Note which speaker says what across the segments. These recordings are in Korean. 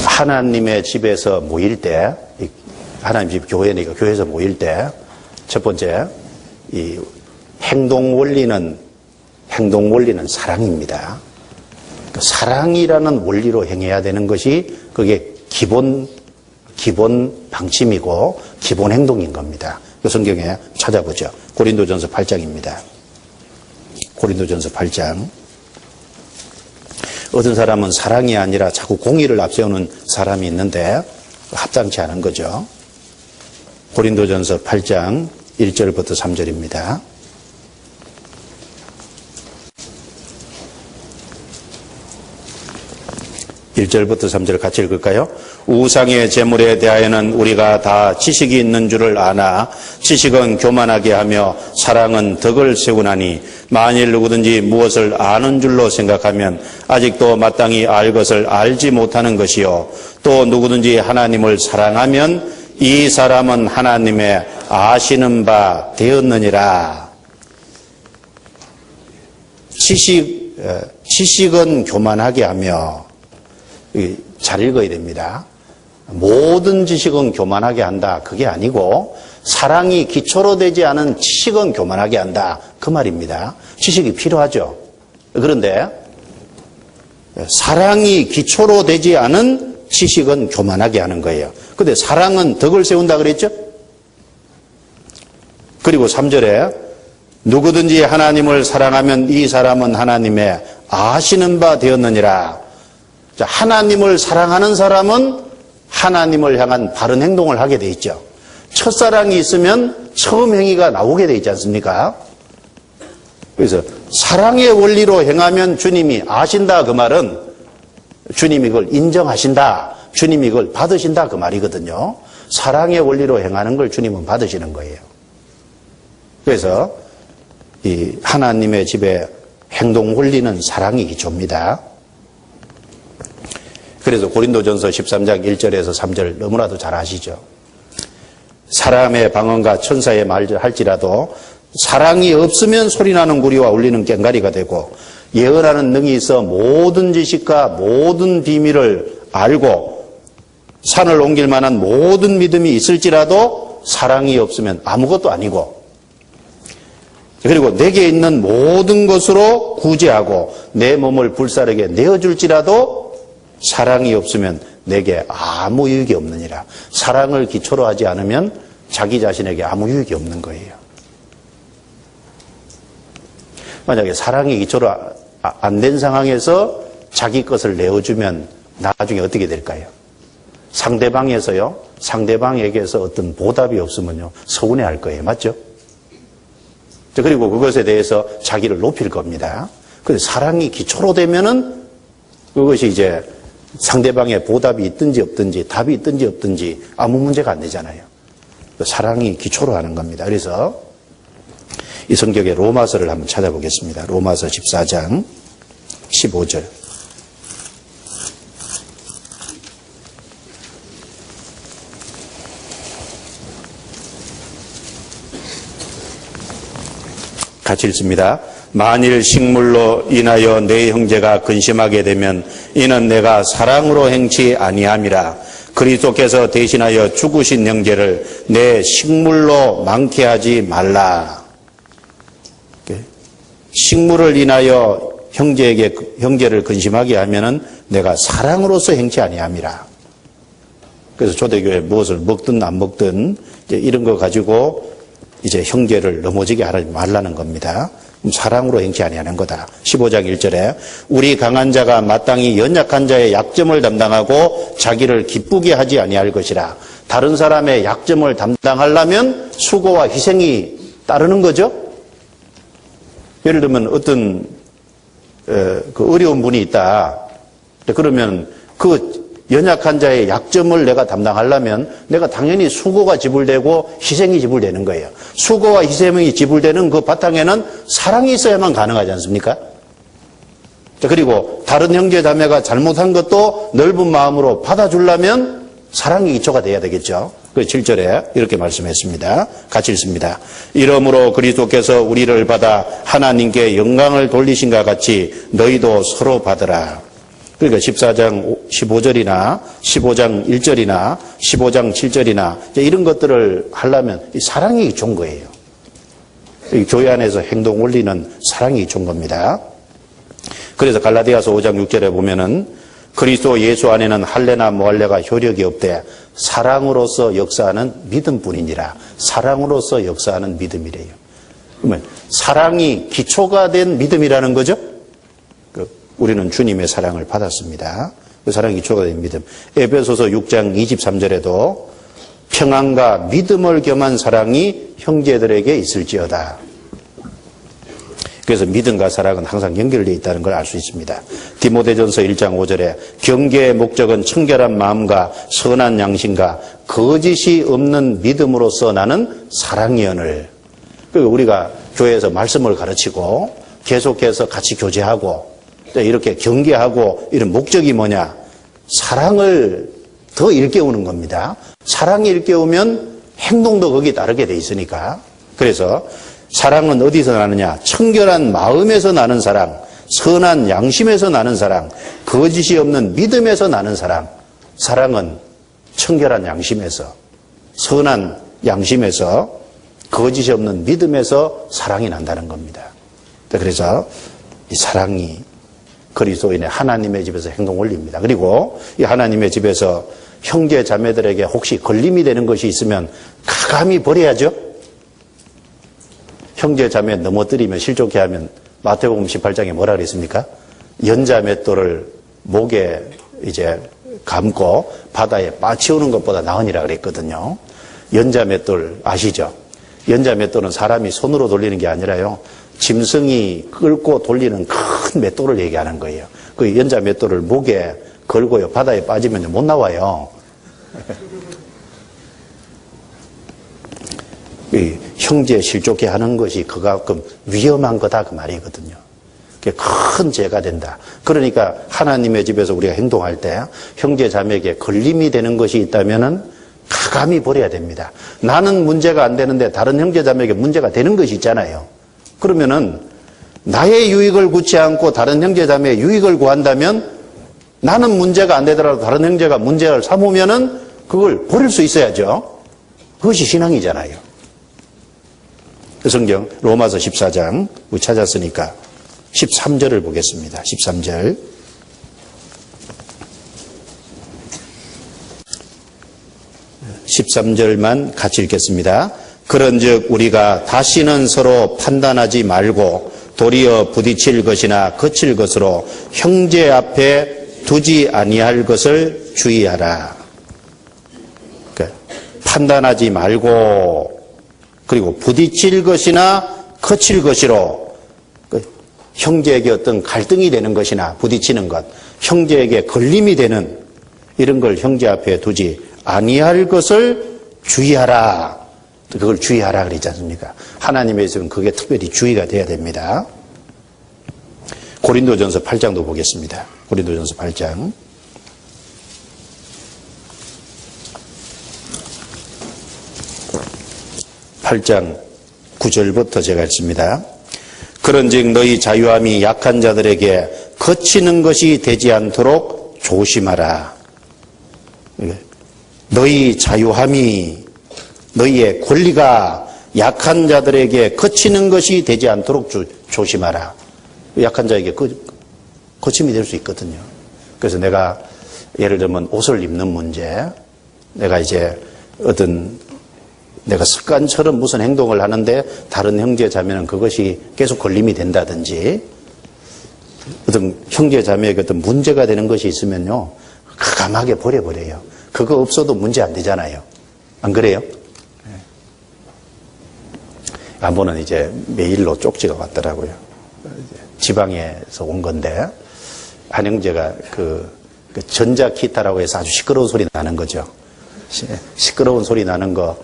Speaker 1: 하나님의 집에서 모일 때, 하나님 집 교회니까 교회에서 모일 때, 첫 번째, 이 행동 원리는 사랑입니다. 사랑이라는 원리로 행해야 되는 것이 그게 기본 방침이고 기본 행동인 겁니다. 그 성경에 찾아보죠. 고린도전서 8장입니다. 고린도전서 8장. 어떤 사람은 사랑이 아니라 자꾸 공의를 앞세우는 사람이 있는데 합당치 않은 거죠. 고린도전서 8장 1절부터 3절입니다. 1절부터 3절 같이 읽을까요? 우상의 제물에 대하여는 우리가 다 지식이 있는 줄을 아나 지식은 교만하게 하며 사랑은 덕을 세우나니 만일 누구든지 무엇을 아는 줄로 생각하면 아직도 마땅히 알 것을 알지 못하는 것이요 또 누구든지 하나님을 사랑하면 이 사람은 하나님의 아시는 바 되었느니라. 지식은 교만하게 하며 잘 읽어야 됩니다. 모든 지식은 교만하게 한다. 그게 아니고 사랑이 기초로 되지 않은 지식은 교만하게 한다. 그 말입니다. 지식이 필요하죠. 그런데 사랑이 기초로 되지 않은 지식은 교만하게 하는 거예요. 그런데 사랑은 덕을 세운다 그랬죠? 그리고 3절에 누구든지 하나님을 사랑하면 이 사람은 하나님의 아시는 바 되었느니라. 하나님을 사랑하는 사람은 하나님을 향한 바른 행동을 하게 돼 있죠. 첫사랑이 있으면 처음 행위가 나오게 돼 있지 않습니까? 그래서 사랑의 원리로 행하면 주님이 아신다 그 말은 주님이 이걸 인정하신다. 주님이 이걸 받으신다 그 말이거든요. 사랑의 원리로 행하는 걸 주님은 받으시는 거예요. 그래서 이 하나님의 집의 행동 원리는 사랑이 기초입니다. 그래서 고린도전서 13장 1절에서 3절 너무나도 잘 아시죠. 사람의 방언과 천사의 말을 할지라도 사랑이 없으면 소리나는 구리와 울리는 꽹과리가 되고 예언하는 능이 있어 모든 지식과 모든 비밀을 알고 산을 옮길 만한 모든 믿음이 있을지라도 사랑이 없으면 아무것도 아니고 그리고 내게 있는 모든 것으로 구제하고 내 몸을 불사르게 내어줄지라도 사랑이 없으면 내게 아무 유익이 없느니라. 사랑을 기초로 하지 않으면 자기 자신에게 아무 유익이 없는 거예요. 만약에 사랑이 기초로 안 된 상황에서 자기 것을 내어주면 나중에 어떻게 될까요? 상대방에게서 어떤 보답이 없으면요, 서운해할 거예요. 맞죠? 그리고 그것에 대해서 자기를 높일 겁니다. 그런데 사랑이 기초로 되면은 그것이 이제 상대방의 보답이 있든지 없든지 답이 있든지 없든지 아무 문제가 안 되잖아요. 사랑이 기초로 하는 겁니다. 그래서 이 성경의 로마서를 한번 찾아보겠습니다. 로마서 14장 15절. 같이 읽습니다. 만일 식물로 인하여 내 형제가 근심하게 되면 이는 내가 사랑으로 행치 아니함이라. 그리스도께서 대신하여 죽으신 형제를 내 식물로 많게 하지 말라. 식물을 인하여 형제를 근심하게 하면은 내가 사랑으로서 행치 아니함이라. 그래서 초대교회 무엇을 먹든 안 먹든 이런 거 가지고 이제 형제를 넘어지게 하지 말라는 겁니다. 사랑으로 행치 아니하는 거다. 15장 1절에 우리 강한 자가 마땅히 연약한 자의 약점을 담당하고 자기를 기쁘게 하지 아니할 것이라. 다른 사람의 약점을 담당하려면 수고와 희생이 따르는 거죠. 예를 들면 어떤 그 어려운 분이 있다. 그러면 그 연약한 자의 약점을 내가 담당하려면 내가 당연히 수고가 지불되고 희생이 지불되는 거예요. 수고와 희생이 지불되는 그 바탕에는 사랑이 있어야만 가능하지 않습니까? 그리고 다른 형제 자매가 잘못한 것도 넓은 마음으로 받아주려면 사랑이 기초가 돼야 되겠죠. 그래서 7절에 이렇게 말씀했습니다. 같이 읽습니다. 이러므로 그리스도께서 우리를 받아 하나님께 영광을 돌리신과 같이 너희도 서로 받으라. 그러니까 14장 15절이나 15장 1절이나 15장 7절이나 이런 것들을 하려면 사랑이 좋은 거예요. 교회 안에서 행동 원리는 사랑이 좋은 겁니다. 그래서 갈라디아서 5장 6절에 보면은 그리스도 예수 안에는 할례나 무할례가 효력이 없되 사랑으로서 역사하는 믿음뿐이니라. 사랑으로서 역사하는 믿음이래요. 그러면 사랑이 기초가 된 믿음이라는 거죠. 우리는 주님의 사랑을 받았습니다. 그 사랑이 기초가 된 믿음. 에베소서 6장 23절에도 평안과 믿음을 겸한 사랑이 형제들에게 있을지어다. 그래서 믿음과 사랑은 항상 연결되어 있다는 걸 알 수 있습니다. 디모데전서 1장 5절에 경계의 목적은 청결한 마음과 선한 양심과 거짓이 없는 믿음으로서 나는 사랑이언을. 우리가 교회에서 말씀을 가르치고 계속해서 같이 교제하고 이렇게 경계하고 이런 목적이 뭐냐? 사랑을 더 일깨우는 겁니다. 사랑이 일깨우면 행동도 거기에 따르게 돼 있으니까. 그래서 사랑은 어디서 나느냐? 청결한 마음에서 나는 사랑, 선한 양심에서 나는 사랑, 거짓이 없는 믿음에서 나는 사랑. 사랑은 청결한 양심에서, 선한 양심에서, 거짓이 없는 믿음에서 사랑이 난다는 겁니다. 그래서 이 사랑이 그리스도인의 하나님의 집에서 행동 원리입니다. 그리고 이 하나님의 집에서 형제 자매들에게 혹시 걸림이 되는 것이 있으면 가감히 버려야죠. 형제 자매 넘어뜨리면 실족해 하면 마태복음 18장에 뭐라 그랬습니까? 연자 맷돌을 목에 이제 감고 바다에 빠치우는 것보다 나으니라 그랬거든요. 연자 맷돌 아시죠? 연자 맷돌은 사람이 손으로 돌리는 게 아니라요. 짐승이 끌고 돌리는 큰 맷돌을 얘기하는 거예요. 그 연자 맷돌을 목에 걸고요. 바다에 빠지면 못 나와요. 형제 실족해 하는 것이 그만큼 위험한 거다 그 말이거든요. 그게 큰 죄가 된다. 그러니까 하나님의 집에서 우리가 행동할 때 형제 자매에게 걸림이 되는 것이 있다면은 가감히 버려야 됩니다. 나는 문제가 안 되는데 다른 형제 자매에게 문제가 되는 것이 있잖아요. 그러면은 나의 유익을 구치 않고 다른 형제 자매의 유익을 구한다면 나는 문제가 안 되더라도 다른 형제가 문제를 삼으면은 그걸 버릴 수 있어야죠. 그것이 신앙이잖아요. 성경 로마서 14장 우리 찾았으니까 13절을 보겠습니다. 13절. (13절만) 같이 읽겠습니다. 그런즉 우리가 다시는 서로 판단하지 말고 도리어 부딪힐 것이나 거칠 것으로 형제 앞에 두지 아니할 것을 주의하라. 그러니까 판단하지 말고 그리고 부딪힐 것이나 거칠 것으로 형제에게 어떤 갈등이 되는 것이나 부딪히는 것, 형제에게 걸림이 되는 이런 걸 형제 앞에 두지 아니할 것을 주의하라. 그걸 주의하라 그러지 않습니까? 하나님의 집은 그게 특별히 주의가 돼야 됩니다. 고린도전서 8장도 보겠습니다. 고린도전서 8장. 8장 9절부터 제가 읽습니다. 그런즉 너희 자유함이 약한 자들에게 거치는 것이 되지 않도록 조심하라. 너희 자유함이 너희의 권리가 약한 자들에게 거치는 것이 되지 않도록 조심하라. 약한 자에게 거침이 될 수 있거든요. 그래서 내가 예를 들면 옷을 입는 문제, 내가 이제 내가 습관처럼 무슨 행동을 하는데 다른 형제 자매는 그것이 계속 걸림이 된다든지 어떤 형제 자매에게 어떤 문제가 되는 것이 있으면요 가감하게 버려버려요. 그거 없어도 문제 안 되잖아요. 안 그래요? 한 번은 이제 메일로 쪽지가 왔더라고요. 지방에서 온 건데 한 형제가 그 전자기타라고 해서 아주 시끄러운 소리 나는 거죠. 시끄러운 소리 나는 거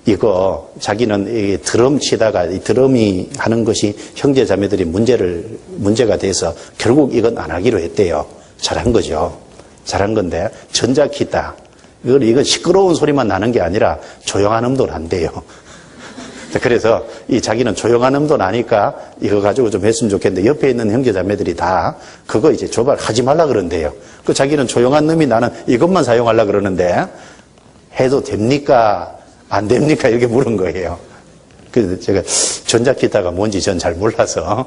Speaker 1: 이거 자기는 이 드럼 치다가 이 드럼이 하는 것이 형제 자매들이 문제가 돼서 결국 이건 안 하기로 했대요. 잘한 거죠. 잘한 건데 전자기타 이건 시끄러운 소리만 나는 게 아니라 조용한 음도를 한대요. 그래서 이 자기는 조용한 놈도 나니까 이거 가지고 좀 했으면 좋겠는데 옆에 있는 형제자매들이 다 그거 이제 조발하지 말라 그런대요. 그 자기는 조용한 놈이 나는 이것만 사용하려 그러는데 해도 됩니까? 안 됩니까? 이렇게 물은 거예요. 그래서 제가 전자기타가 뭔지 전 잘 몰라서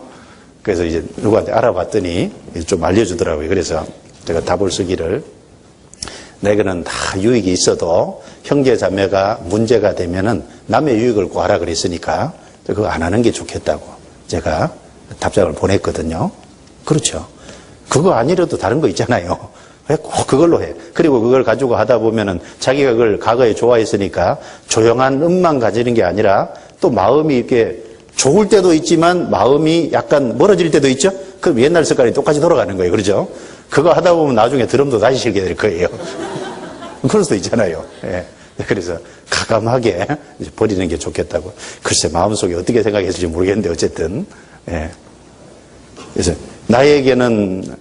Speaker 1: 그래서 이제 누구한테 알아봤더니 좀 알려주더라고요. 그래서 제가 답을 쓰기를 내게는 다 유익이 있어도 형제 자매가 문제가 되면은 남의 유익을 구하라 그랬으니까 그거 안 하는 게 좋겠다고 제가 답장을 보냈거든요. 그렇죠. 그거 아니라도 다른 거 있잖아요. 왜 꼭 그걸로 해? 그리고 그걸 가지고 하다 보면은 자기가 그걸 과거에 좋아했으니까 조용한 음만 가지는 게 아니라 또 마음이 이렇게 좋을 때도 있지만 마음이 약간 멀어질 때도 있죠? 그럼 옛날 습관이 똑같이 돌아가는 거예요. 그렇죠? 그거 하다 보면 나중에 드럼도 다시 실게 될 거예요. 그럴 수도 있잖아요. 예. 그래서 가감하게 버리는 게 좋겠다고. 글쎄, 마음속에 어떻게 생각했을지 모르겠는데, 어쨌든. 예. 그래서 나에게는,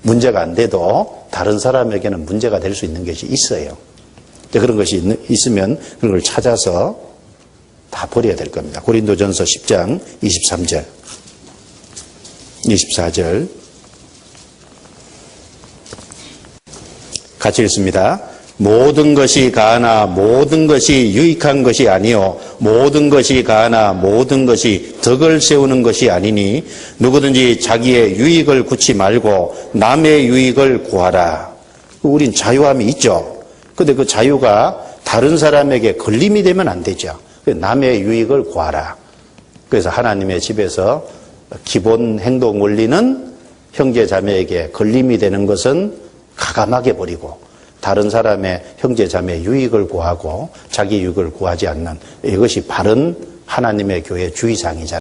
Speaker 1: 문제가 안 돼도 다른 사람에게는 문제가 될 수 있는 것이 있어요. 그런 것이 있으면 그런 걸 찾아서 다 버려야 될 겁니다. 고린도전서 10장 23절, 24절. 같이 읽습니다. 모든 것이 가하나 모든 것이 유익한 것이 아니요 모든 것이 가하나 모든 것이 덕을 세우는 것이 아니니 누구든지 자기의 유익을 구치 말고 남의 유익을 구하라. 우린 자유함이 있죠. 근데 그 자유가 다른 사람에게 걸림이 되면 안 되죠. 남의 유익을 구하라. 그래서 하나님의 집에서 기본 행동 원리는 형제 자매에게 걸림이 되는 것은 가감하게 버리고 다른 사람의 형제 자매의 유익을 구하고 자기 유익을 구하지 않는 이것이 바른 하나님의 교회 주의사항이잖아요.